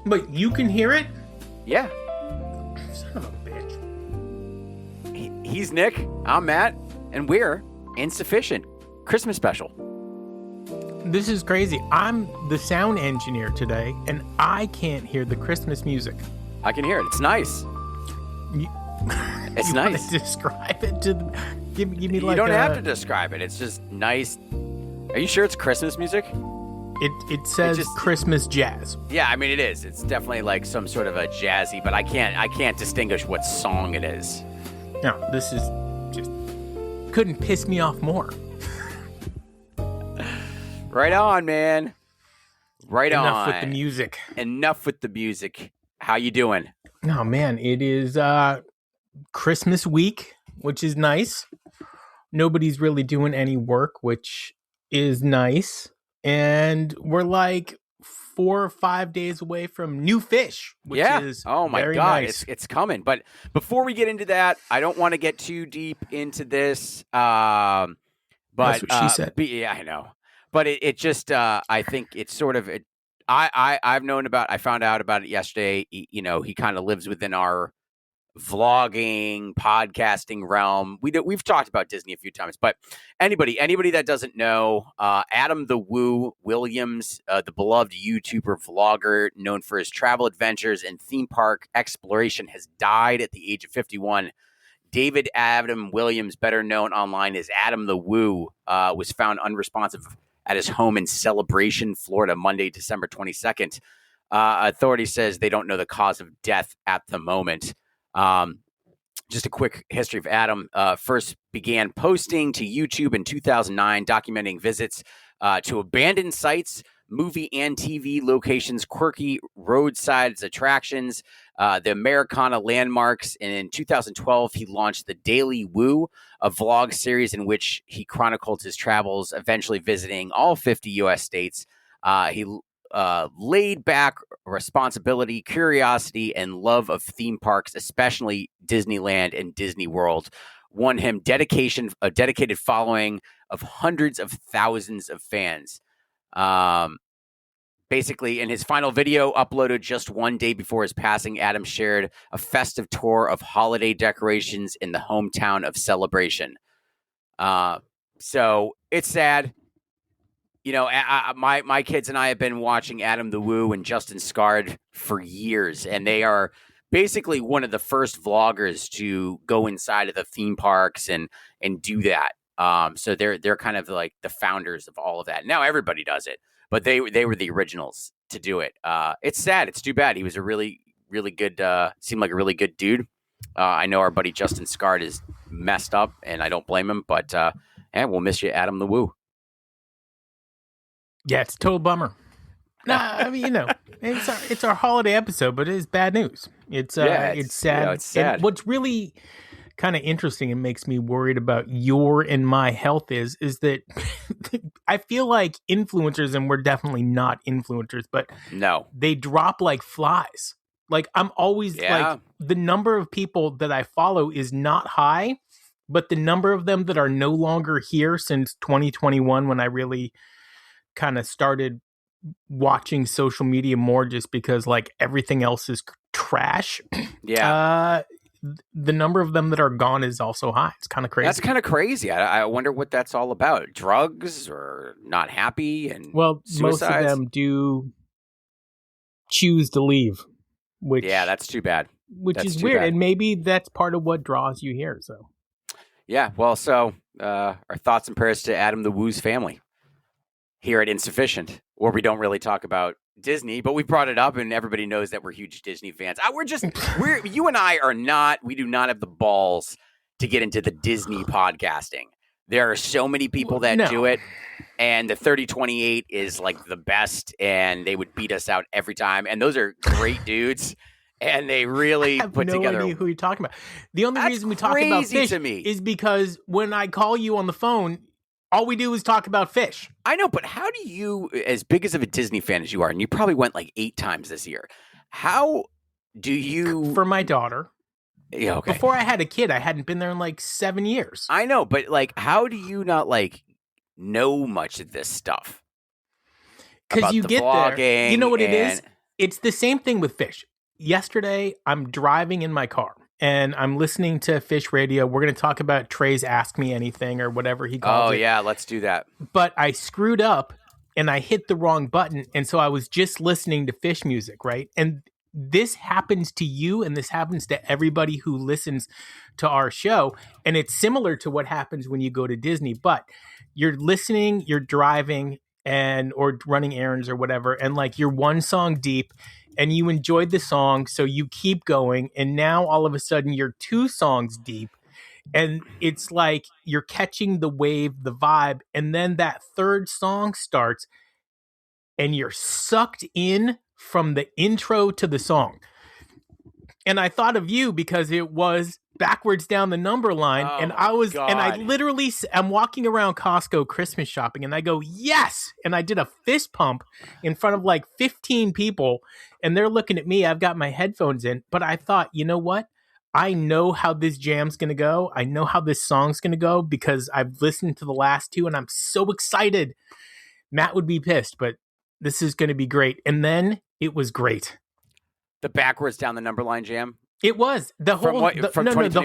But you can hear it? Yeah. Son of a bitch. He's Nick. I'm Matt. And we're Insuphishient. Christmas special. This is crazy. I'm the sound engineer today, and I can't hear the Christmas music. I can hear it. It's nice. It's you nice. Want to describe it to give me like you don't have to describe it. It's just nice. Are you sure it's Christmas music? It says Christmas jazz. Yeah, I mean it is. It's definitely like some sort of a jazzy, but I can't distinguish what song it is. No, this is just couldn't piss me off more. Right on, man. Right on. Enough with the music. Enough with the music. How you doing? Oh man, it is Christmas week, which is nice. Nobody's really doing any work, which is nice. And we're like 4 or 5 days away from new Phish, which is oh my very God, nice. it's coming. But before we get into that, I don't want to get too deep into this. But that's what she said. Yeah, I know. But it just I think it's sort of I found out about it yesterday. He kind of lives within our vlogging, podcasting realm. We've talked about Disney a few times, but anybody that doesn't know, Adam the Woo Williams, the beloved YouTuber vlogger known for his travel adventures and theme park exploration, has died at the age of 51. David Adam Williams, better known online as Adam the Woo, was found unresponsive at his home in Celebration, Florida, Monday, December 22nd. Authorities says they don't know the cause of death at the moment. Just a quick history of Adam. First began posting to YouTube in 2009, documenting visits to abandoned sites, movie and TV locations, quirky roadside attractions, the Americana landmarks. And in 2012, he launched the Daily Woo, a vlog series in which he chronicled his travels, eventually visiting all 50 U.S. states. He laid back responsibility, curiosity, and love of theme parks, especially Disneyland and Disney World, won him a dedicated following of hundreds of thousands of fans. Basically, in his final video uploaded just one day before his passing, Adam shared a festive tour of holiday decorations in the hometown of Celebration. So it's sad. My kids and I have been watching Adam the Woo and Justin Scard for years, and they are basically one of the first vloggers to go inside of the theme parks and do that. So they're kind of like the founders of all of that. Now everybody does it, but they were the originals to do it. It's sad. It's too bad. He was a really, really good, seemed like a really good dude. I know our buddy Justin Scard is messed up, and I don't blame him, but we'll miss you, Adam the Woo. Yeah, it's a total bummer. I mean, it's our holiday episode, but it is bad news. It's sad. It's sad. And what's really kind of interesting and makes me worried about your and my health is that I feel like influencers, and we're definitely not influencers, but no, they drop like flies. Like I'm always like the number of people that I follow is not high, but the number of them that are no longer here since 2021, when I really kind of started watching social media more just because like everything else is trash. Yeah. The number of them that are gone is also high. It's kind of crazy. That's kind of crazy. I wonder what that's all about. Drugs or not happy and suicides? Most of them do choose to leave. That's too bad. Which is weird. And maybe that's part of what draws you here. So yeah, well, so our thoughts and prayers to Adam the Woo's family here at Insuphishient, where we don't really talk about Disney, but we brought it up and everybody knows that we're huge Disney fans. You and I we do not have the balls to get into the Disney podcasting. There are so many people that do it, and the 3028 is like the best, and they would beat us out every time. And those are great dudes, and they really put together. I have no idea who you're talking about. The only reason we talk about Phish is because when I call you on the phone, all we do is talk about Phish. I know, but how do you, as big as of a Disney fan as you are, and you probably went like 8 times this year, how do you... For my daughter. Yeah, okay. Before I had a kid, I hadn't been there in like 7 years. I know, but like, how do you not like know much of this stuff? Because you get there. You know what it is? It's the same thing with Phish. Yesterday, I'm driving in my car and I'm listening to Phish radio. We're going to talk about Trey's Ask Me Anything or whatever he calls it. Oh, yeah, let's do that. But I screwed up and I hit the wrong button. And so I was just listening to Phish music, right? And this happens to you and this happens to everybody who listens to our show. And it's similar to what happens when you go to Disney. But you're listening, you're driving, or running errands or whatever, and like you're one song deep and you enjoyed the song, so you keep going, and now all of a sudden you're two songs deep, and it's like you're catching the wave, the vibe, and then that third song starts and you're sucked in from the intro to the song. And I thought of you because it was backwards down the number line. Oh, and I was, God. and I literally, I'm walking around Costco Christmas shopping and I go, yes. And I did a fist pump in front of like 15 people and they're looking at me. I've got my headphones in, but I thought, you know what? I know how this jam's going to go. I know how this song's going to go because I've listened to the last two and I'm so excited. Matt would be pissed, but this is going to be great. And then it was great. The backwards down the number line jam. It was the whole from the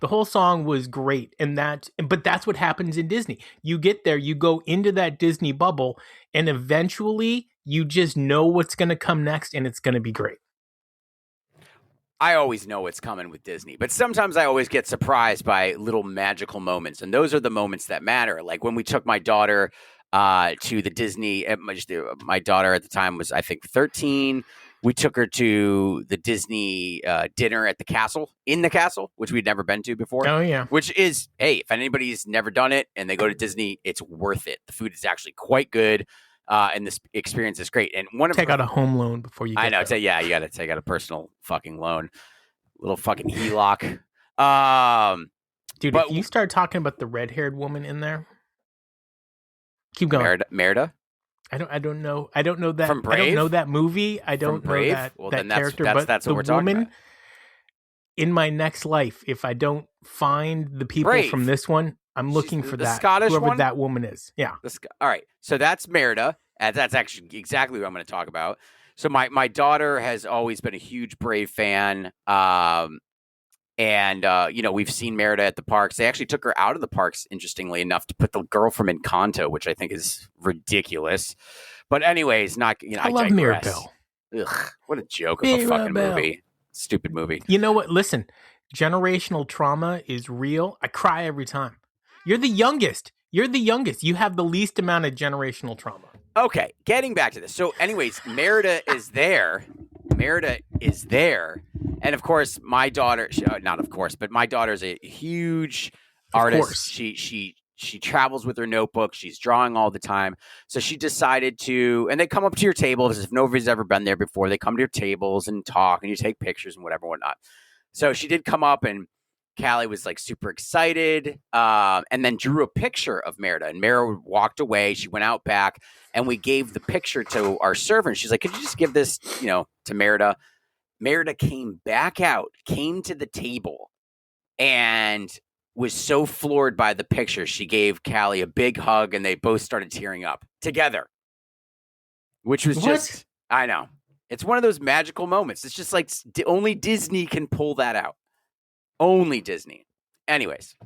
whole song was great, but that's what happens in Disney. You get there, you go into that Disney bubble, and eventually you just know what's going to come next, and it's going to be great. I always know what's coming with Disney, but sometimes I always get surprised by little magical moments, and those are the moments that matter. Like when we took my daughter to the Disney. My daughter at the time was, I think, 13. We took her to the Disney dinner at in the castle, which we'd never been to before. Oh, yeah. Which is, hey, if anybody's never done it and they go to Disney, it's worth it. The food is actually quite good, and this experience is great. And take out a home loan before you get there. You got to take out a personal fucking loan. Little fucking HELOC. Dude, if you start talking about the red-haired woman in there, keep going. Merida? I don't know. I don't know that. From Brave? I don't know that movie. I don't know that, that character. That's what we're talking about. In my next life, if I don't find the people Brave. From this one, I'm looking for that. Scottish whoever one? that woman is. Yeah. All right. So that's Merida. That's actually exactly what I'm going to talk about. So my daughter has always been a huge Brave fan. And we've seen Merida at the parks. They actually took her out of the parks, interestingly enough, to put the girl from Encanto, which I think is ridiculous. But anyways, I love Mirabelle. Ugh, what a joke of a fucking movie. Stupid movie. You know what? Listen, generational trauma is real. I cry every time. You're the youngest. You have the least amount of generational trauma. Okay, getting back to this. So anyways, Merida is there. And of course, my daughter, not of course, but my daughter is a huge artist. She travels with her notebook. She's drawing all the time. So she decided to, and they come up to your table as if nobody's ever been there before. They come to your tables and talk and you take pictures and whatnot. So she did come up and Callie was like super excited and then drew a picture of Merida. And Merida walked away. She went out back and we gave the picture to our servant. She's like, could you just give this, to Merida? Merida came back out, came to the table, and was so floored by the picture. She gave Callie a big hug, and they both started tearing up together, which was just, I know. It's one of those magical moments. It's just like only Disney can pull that out. Only Disney. Anyways,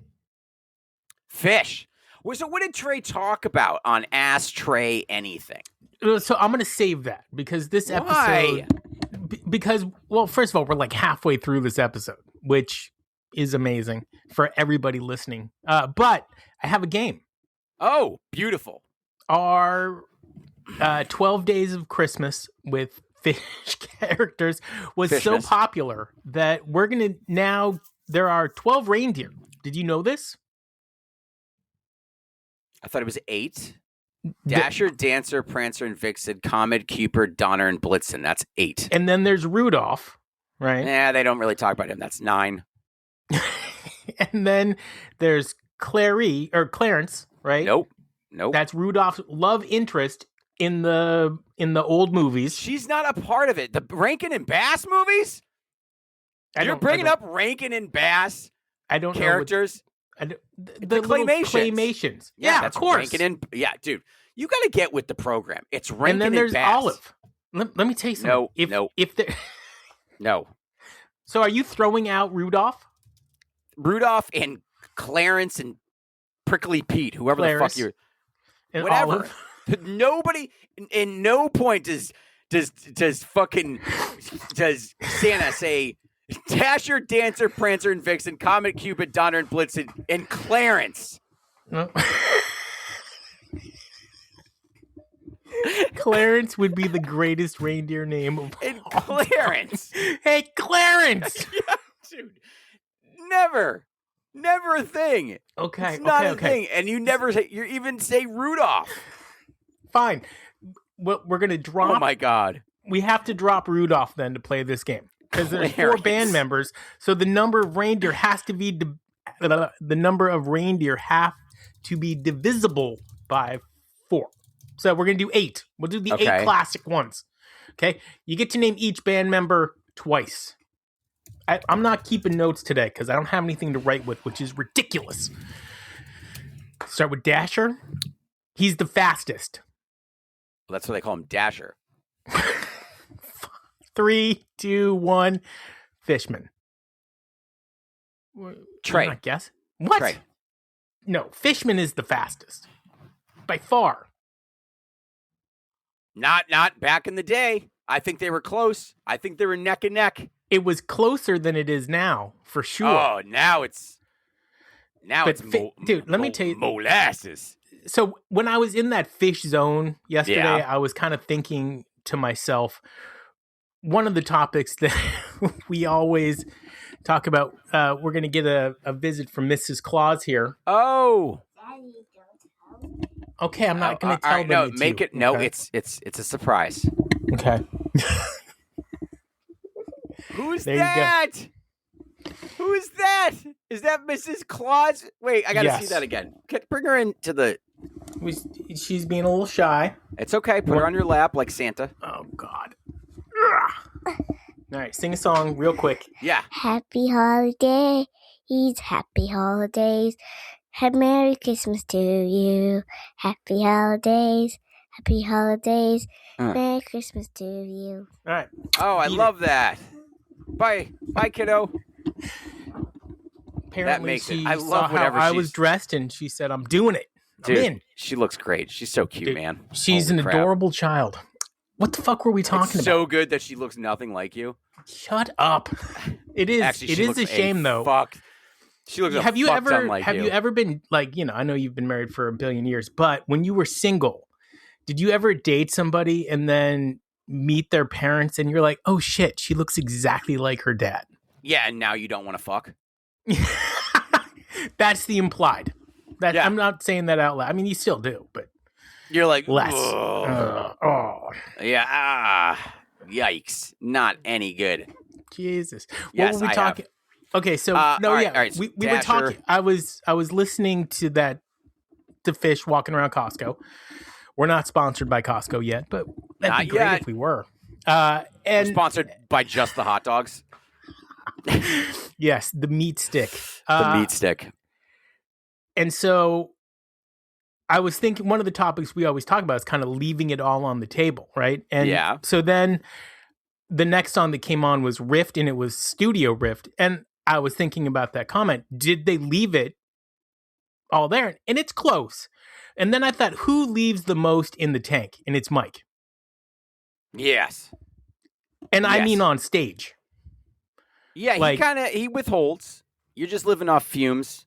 Phish. So what did Trey talk about on Ask Trey Anything? So I'm going to save that because this episode... Why? Because, well, first of all, we're like halfway through this episode, which is amazing for everybody listening. But I have a game. Oh, beautiful. Our 12 Days of Christmas with Phish characters was so popular that we're going to now, there are 12 reindeer. Did you know this? I thought it was 8. Dasher, Dancer, Prancer, and Vixen, Comet, Cupid, Donner, and Blitzen. That's 8. And then there's Rudolph, right? Yeah, they don't really talk about him. That's 9. And then there's Clarence, right? Nope. That's Rudolph's love interest in the old movies. She's not a part of it. The Rankin and Bass movies? You're bringing up Rankin and Bass characters? The claymations. Yeah, that's of course. Rankin and dude, you got to get with the program. It's Rankin and Bass. And then there's Olive. let me tell you something. If there... No. So are you throwing out Rudolph? Rudolph and Clarence and Prickly Pete, whoever the fuck you're... And whatever. Olive. Nobody, in no point does Santa say Dasher, Dancer, Prancer, and Vixen, Comet, Cupid, Donner, and Blitzen, and Clarence. No. Clarence would be the greatest reindeer name of and Clarence. Hey, Clarence. Yeah, dude. Never a thing. Okay. It's not a thing. And you never say, you even say Rudolph. Fine. Well, we're going to drop. Oh my God. We have to drop Rudolph then to play this game. Because there's 4 band members. So the number of reindeer has to be, the number of reindeer have to be divisible by 4. So we're going to do 8. We'll do the 8 classic ones. Okay. You get to name each band member twice. I'm not keeping notes today because I don't have anything to write with, which is ridiculous. Start with Dasher. He's the fastest. Well, that's what they call him, Dasher. 3, 2, 1. Fishman. Trey. I guess. What? Trey. No, Fishman is the fastest. By far. Not back in the day. I think they were close. I think they were neck and neck. It was closer than it is now, for sure. Oh, now it's dude, let me tell you, molasses. So when I was in that Phish zone yesterday, I was kind of thinking to myself, one of the topics that we always talk about, we're going to get a visit from Mrs. Claus here. Oh. Okay, I'm not going to tell them. No, make it. No, okay. It's a surprise. Okay. Who's that? Who is that? Is that Mrs. Claus? Wait, I got to see that again. Bring her into the... She's being a little shy. It's okay. Put her on your lap like Santa. Oh, God. All right, sing a song real quick. Yeah. Happy holidays. Happy holidays. Merry Christmas to you. Happy holidays. Happy holidays. Merry Christmas to you. All right. Oh, I love that. Bye, kiddo. Apparently, I love whatever I was dressed, and she said, "I'm doing it." Dude, I'm in. She looks great. She's so cute, man. She's an adorable child. What the fuck were we talking about? So good that she looks nothing like you. Shut up. It is. Actually, it is a shame, though. She looks. Have you ever been like, I know you've been married for a billion years, but when you were single, did you ever date somebody and then meet their parents and you're like, oh shit, she looks exactly like her dad? Yeah, and now you don't want to fuck? That's the implied. I'm not saying that out loud. I mean, you still do, but you're like less. Yeah. Yikes! Not any good. Jesus. Yes, what were we talking? Okay, so all right, we were talking. I was listening to the Phish walking around Costco. We're not sponsored by Costco yet, but that'd be great if we were. And we're sponsored by just the hot dogs. Yes, the meat stick. The meat stick. And so I was thinking one of the topics we always talk about is kind of leaving it all on the table, right? And so then the next song that came on was Rift, and it was Studio Rift. And I was thinking about that comment. Did they leave it all there? And it's close. And then I thought, who leaves the most in the tank? And it's Mike. Yes. And I mean on stage. Yeah, he withholds. You're just living off fumes.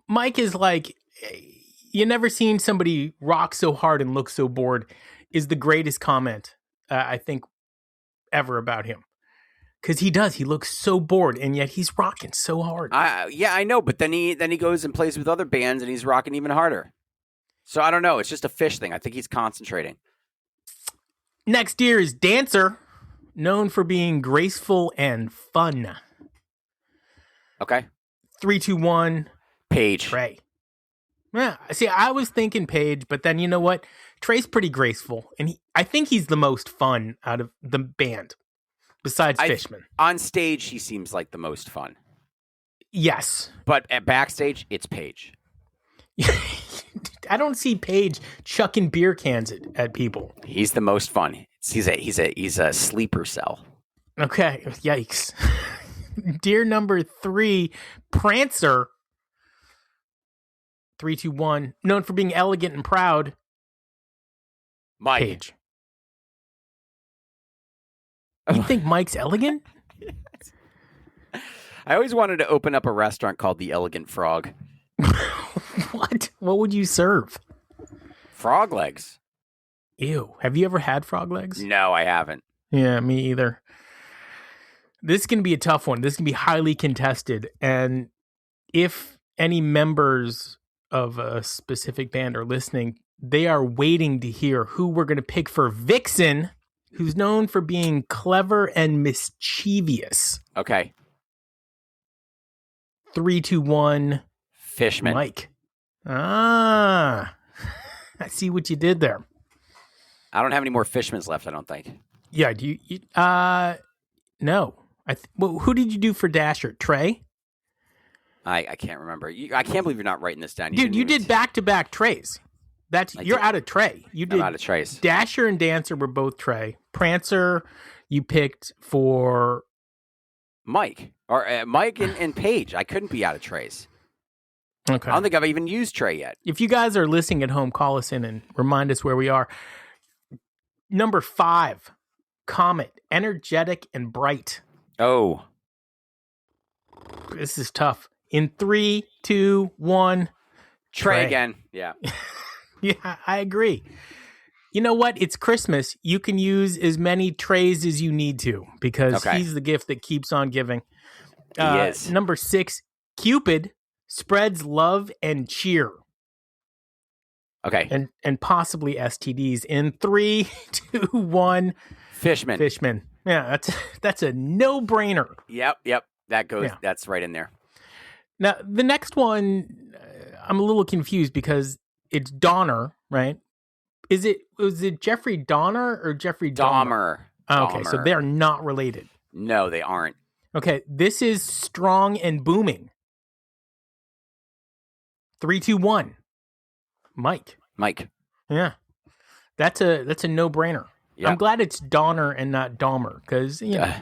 Mike is like, you never seen somebody rock so hard and look so bored is the greatest comment, I think, ever about him. Because he does. He looks so bored, and yet he's rocking so hard. I know, but then he goes and plays with other bands, and he's rocking even harder. So I don't know. It's just a Phish thing. I think he's concentrating. Next year is Dancer, known for being graceful and fun. Okay. 3, 2, 1. Paige. Trey. Yeah. See, I was thinking Paige, but then you know what? Trey's pretty graceful, and I think he's the most fun out of the band. Besides Fishman. On stage, he seems like the most fun. Yes. But at backstage, it's Paige. I don't see Paige chucking beer cans at people. He's the most fun. He's a sleeper cell. Okay, yikes. Dear number 3, Prancer. 3, 2, 1. Known for being elegant and proud. Mike. Paige. You think Mike's elegant? I always wanted to open up a restaurant called The Elegant Frog. What? What would you serve? Frog legs. Ew. Have you ever had frog legs? No, I haven't. Yeah, me either. This is going to be a tough one. This is going to be highly contested. And if any members of a specific band are listening, they are waiting to hear who we're going to pick for Vixen, who's known for being clever and mischievous. Okay. 3, 2, 1. Fishman. Mike. I see what you did there. I don't have any more Fishmans left, I don't think. Yeah, do you no. Well, who did you do for Dasher? Trey? I can't remember. I can't believe you're not writing this down. Dude, you did back-to-back Treys. You're out of Trey. I'm out of Treys. Dasher and Dancer were both Trey. Prancer, you picked for Mike. Or Mike and Paige. I couldn't be out of Treys. Okay. I don't think I've even used Trey yet. If you guys are listening at home, call us in and remind us where we are. Number 5, Comet, energetic and bright. Oh. This is tough. In 3, 2, 1. Trey again. Yeah. Yeah, I agree. You know what? It's Christmas. You can use as many Treys as you need to because he's the gift that keeps on giving. He is. Number 6, Cupid, spreads love and cheer. Okay. And possibly STDs. In 3, 2, 1. Fishman. Yeah, that's a no-brainer. Yep. That goes. Yeah. That's right in there. Now, the next one, I'm a little confused because it's Donner, right? Was it Jeffrey Donner or Jeffrey Dahmer? Oh, okay, so they're not related. No, they aren't. Okay, this is Strong and Booming. 3, 2, 1. Mike. Yeah. That's a no-brainer. Yep. I'm glad it's Donner and not Dahmer, because, you know.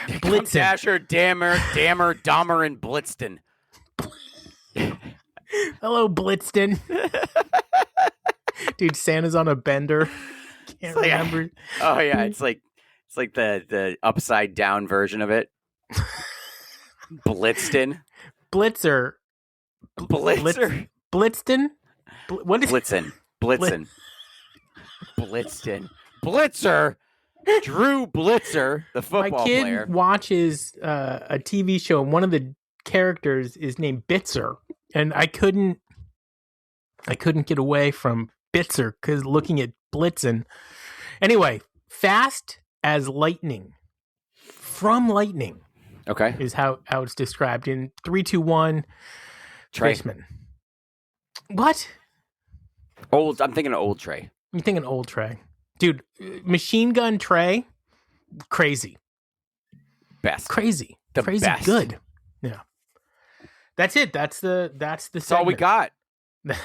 Blitzen. Dasher, Dammer, Dahmer, and Blitzen. Hello, Blitzen. Dude, Santa's on a bender. Can't remember. Oh yeah, it's like the upside down version of it. Blitzen. Blitzer. Blitzer. Blitzen. What is Blitzen? Blitzen. Blitzen. Blitzer. Drew Blitzer, the football player. My kid watches a TV show, and one of the characters is named Bitzer, and I couldn't get away from Bitzer because looking at Blitzen. Anyway, fast as lightning, from lightning. Okay, is how it's described in 3, 2, 1. Fishman. What? Old. I'm thinking of old Trey. I'm thinking old Trey. Dude, Machine Gun Trey, crazy. Best. Crazy. The crazy best. Good. Yeah. That's it. That's the That's all we got.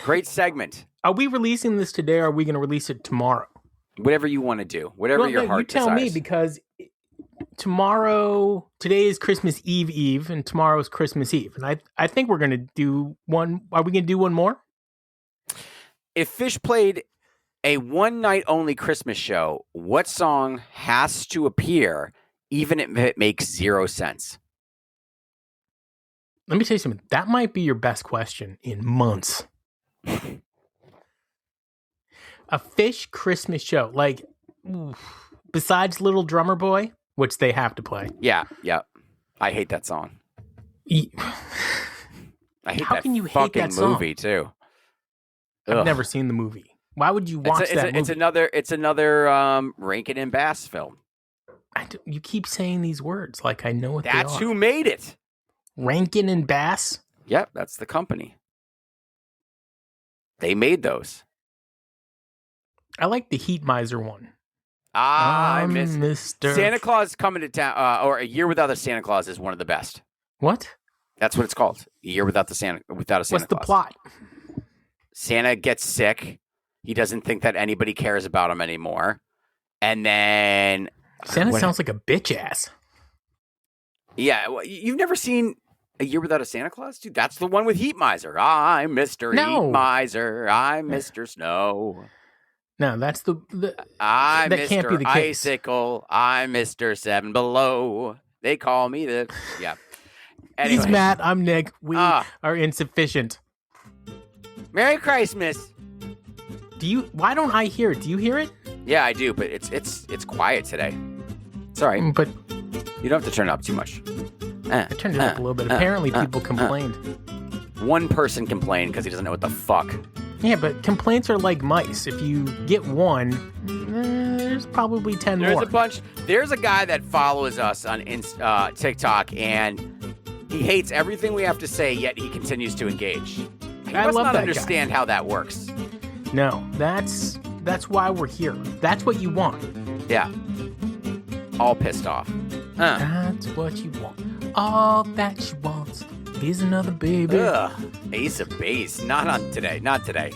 Great segment. Are we releasing this today or are we going to release it tomorrow? Whatever you want to do. Whatever your heart desires. You tell me, because today is Christmas Eve, and tomorrow is Christmas Eve. And I think we're going to do one. Are we going to do one more? If Phish played a one-night-only Christmas show, what song has to appear, even if it makes zero sense? Let me tell you something. That might be your best question in months. A Phish Christmas show, like, besides Little Drummer Boy, which they have to play. Yeah. I hate that song. I hate How that can you fucking hate that song? movie, too. I've never seen the movie. Why would you watch that movie? It's another Rankin and Bass film. You keep saying these words like I know what they are. That's who made it. Rankin and Bass? Yep, that's the company. They made those. I like the Heat Miser one. I miss Mr. Santa Claus Coming to Town, or A Year Without a Santa Claus is one of the best. What? That's what it's called. A Year Without a Santa Claus. What's the plot? Santa gets sick. He doesn't think that anybody cares about him anymore. And then... Santa sounds like a bitch ass. Yeah, well, you've never seen A Year Without a Santa Claus? Dude, that's the one with Heat Miser. I'm Mr. Heat Miser. I'm Mr. Snow. No, that's the I'm that Mr. can't be the case. Icicle. I'm Mr. Seven Below. They call me the... Yeah. Anyway. He's Matt. I'm Nick. We are insufficient. Merry Christmas. Why don't I hear it? Do you hear it? Yeah, I do, but it's quiet today. It's all right. But you don't have to turn it up too much. I turned it up a little bit. Apparently, people complained. One person complained because he doesn't know what the fuck. Yeah, but complaints are like mice. If you get one, there's probably 10 more. There's a bunch. There's a guy that follows us on TikTok, and he hates everything we have to say, yet he continues to engage. He I must love not that understand how that works. No, that's why we're here. That's what you want. Yeah. All pissed off. That's what you want. All that she wants is another baby. Ugh. Ace of Base. Not today.